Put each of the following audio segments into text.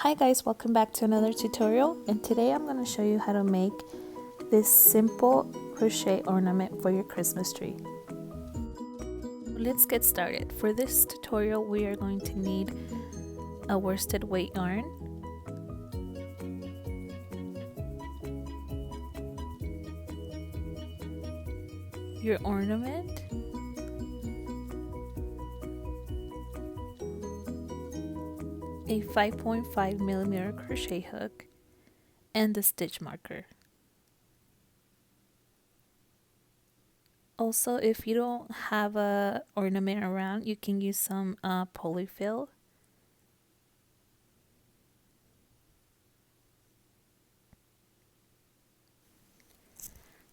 Hi guys, welcome back to another tutorial, and today I'm going to show you how to make this simple crochet ornament for your Christmas tree. Let's get started. For this tutorial we are going to need a worsted weight yarn, your ornament, a 5.5mm crochet hook, and the stitch marker. Also, if you don't have a ornament around, you can use some polyfill.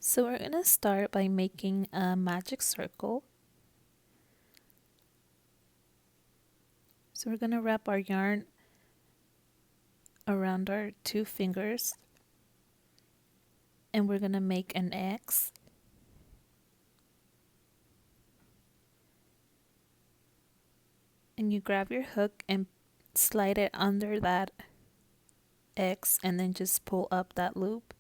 So we're going to start by making a magic circle. So we're going to wrap our yarn around our two fingers and we're going to make an X. And you grab your hook and slide it under that X and then just pull up that loop.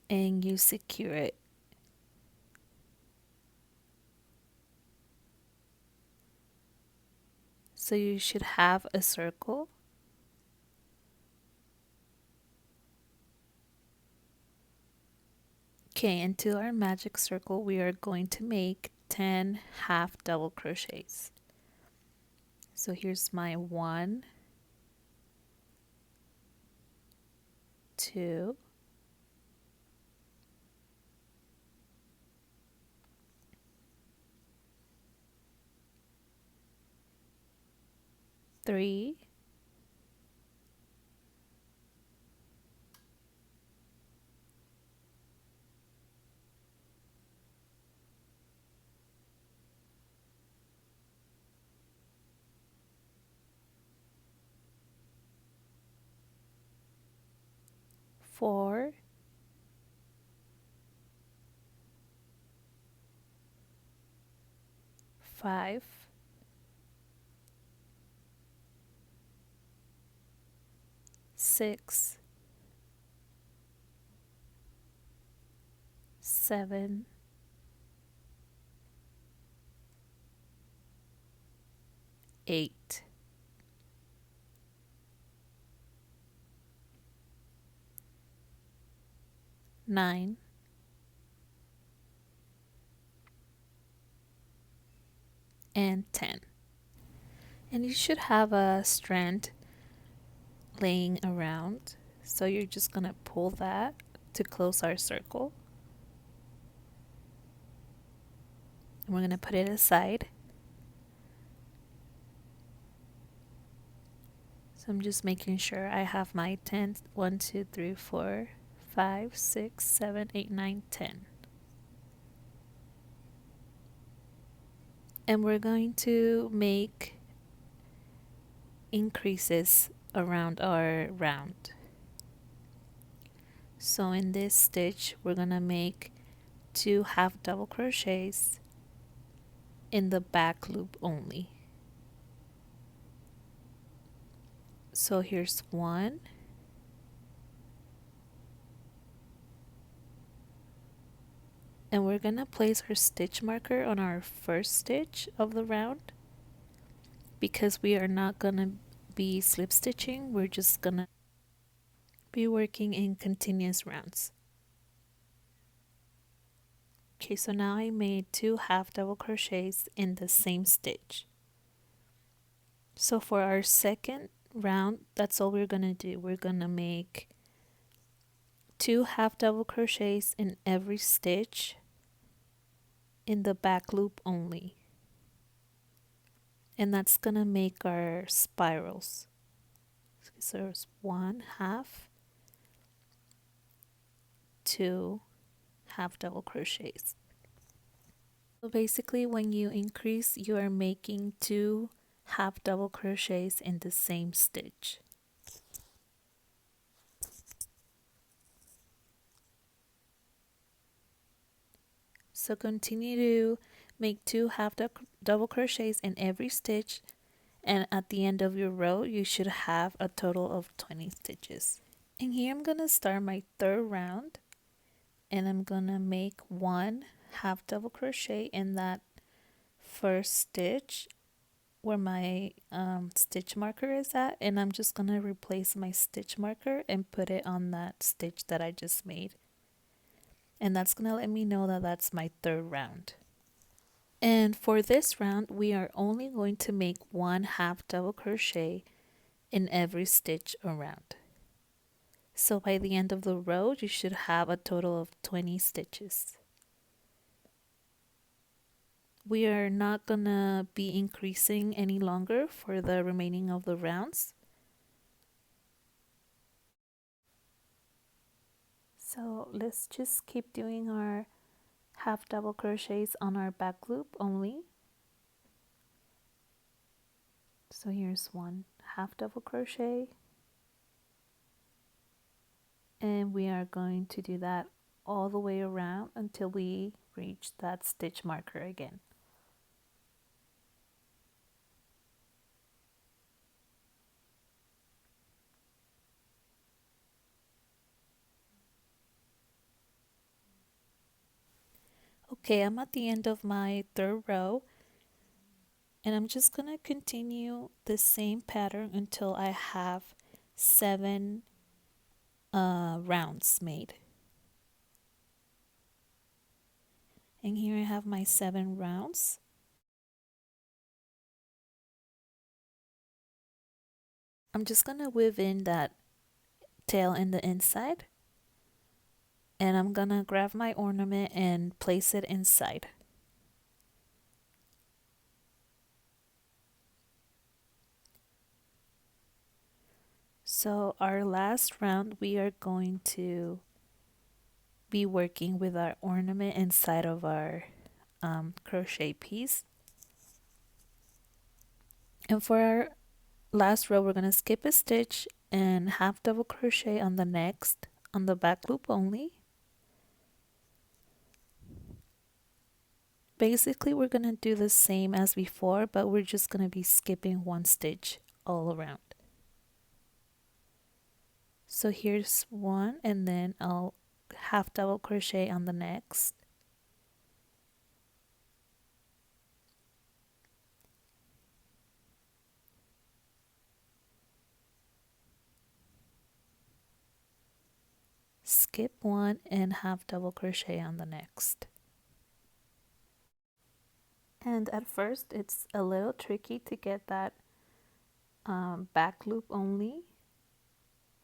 And you secure it. So you should have a circle. Okay, into our magic circle we are going to make 10 half double crochets. So here's my 1, 2, 3, 4, 5, 6, 7, 8, 9, and 10. And you should have a strand laying around, so you're just gonna pull that to close our circle. And we're gonna put it aside. So I'm just making sure I have my 10. 1, 2, 3, 4, 5, 6, 7, 8, 9, 10. And we're going to make increases around our round. So in this stitch we're gonna make 2 half double crochets in the back loop only. So here's 1, and we're gonna place our stitch marker on our first stitch of the round. Because we are not gonna be slip stitching, we're just gonna be working in continuous rounds. Okay, so now I made 2 half double crochets in the same stitch. So for our second round, that's all we're gonna do. We're gonna make 2 half double crochets in every stitch in the back loop only. And that's gonna make our spirals. So there's 1 half, 2 half double crochets. So basically when you increase, you are making 2 half double crochets in the same stitch. So continue to make 2 half double crochets in every stitch, and at the end of your row you should have a total of 20 stitches. And here I'm gonna start my third round, and I'm gonna make one half double crochet in that first stitch where my stitch marker is at, and I'm just gonna replace my stitch marker and put it on that stitch that I just made, and that's gonna let me know that that's my third round. And for this round we are only going to make one half double crochet in every stitch around. So by the end of the row you should have a total of 20 stitches. We are not gonna be increasing any longer for the remaining of the rounds. So let's just keep doing our half double crochets on our back loop only. So here's one half double crochet, and we are going to do that all the way around until we reach that stitch marker again. Okay, I'm at the end of my third row, and I'm just gonna continue the same pattern until I have 7 rounds made. And here I have my 7 rounds. I'm just gonna weave in that tail in the inside, and I'm gonna grab my ornament and place it inside. So our last round we are going to be working with our ornament inside of our crochet piece. And for our last row we're going to skip a stitch and half double crochet on the next on the back loop only. Basically we're going to do the same as before, but we're just going to be skipping one stitch all around. So here's one, and then I'll half double crochet on the next. Skip one and half double crochet on the next. And at first it's a little tricky to get that back loop only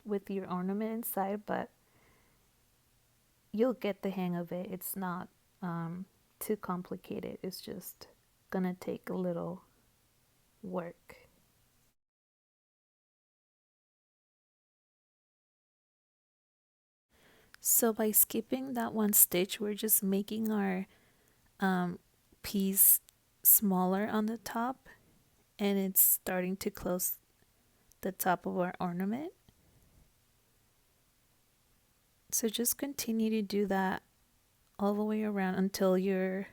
with your ornament inside, but you'll get the hang of it. It's not too complicated. It's just gonna take a little work. So by skipping that one stitch, we're just making our piece smaller on the top, and it's starting to close the top of our ornament. So just continue to do that all the way around until your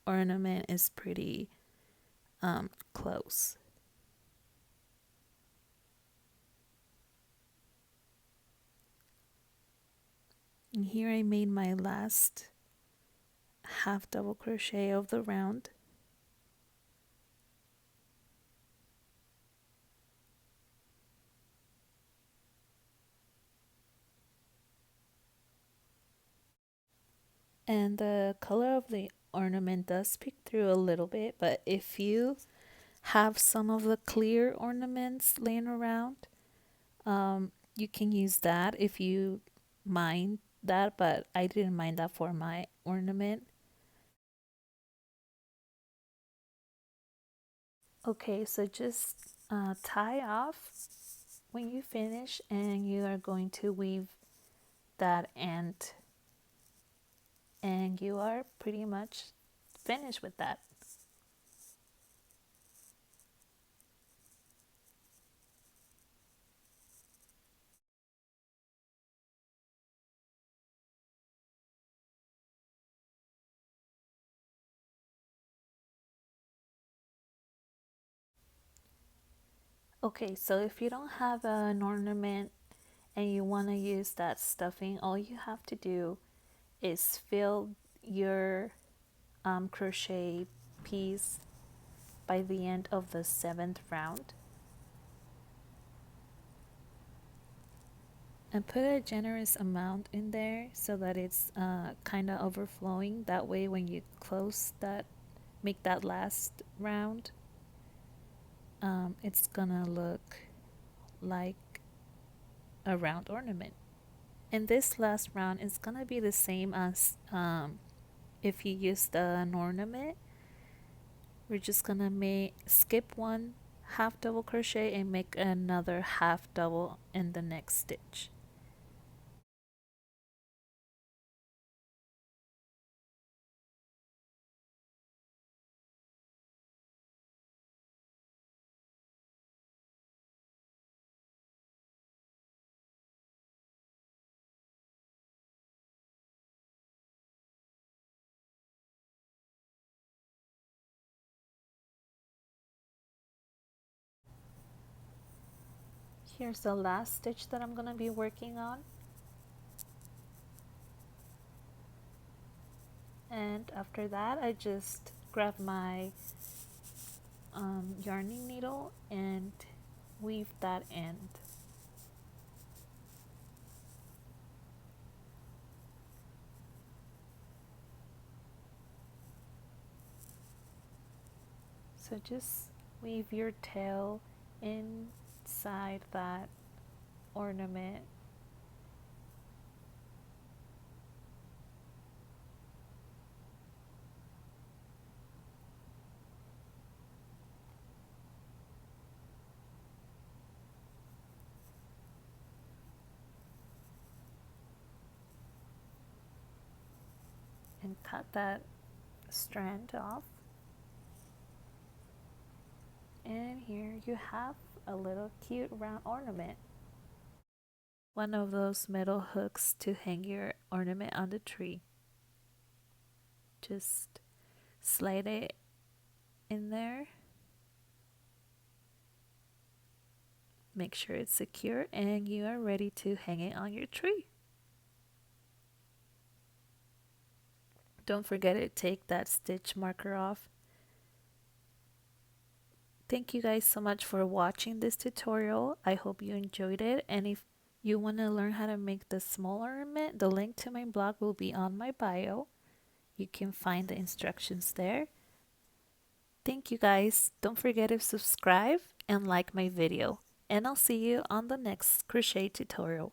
ornament is pretty close. And here I made my last half double crochet of the round. And the color of the ornament does peek through a little bit, but if you have some of the clear ornaments laying around, you can use that if you mind that, but I didn't mind that for my ornament. Okay, so just tie off when you finish, and you are going to weave that end, and you are pretty much finished with that. Okay, so if you don't have an ornament and you want to use that stuffing, all you have to do is fill your crochet piece by the end of the 7th round, and put a generous amount in there so that it's kind of overflowing. That way when you close that, make that last round, it's gonna look like a round ornament. And this last round is gonna be the same as if you used an ornament. We're just gonna skip one half double crochet and make another half double in the next stitch. Here's the last stitch that I'm gonna be working on, and after that I just grab my yarning needle and weave that end. So just weave your tail inside that ornament. And cut that strand off, and here you have a little cute round ornament. One of those metal hooks to hang your ornament on the tree. Just slide it in there, make sure it's secure, and you are ready to hang it on your tree. Don't forget to take that stitch marker off. Thank you guys so much for watching this tutorial. I hope you enjoyed it, and if you want to learn how to make the small ornament, the link to my blog will be on my bio. You can find the instructions there. Thank you guys. Don't forget to subscribe and like my video. And I'll see you on the next crochet tutorial.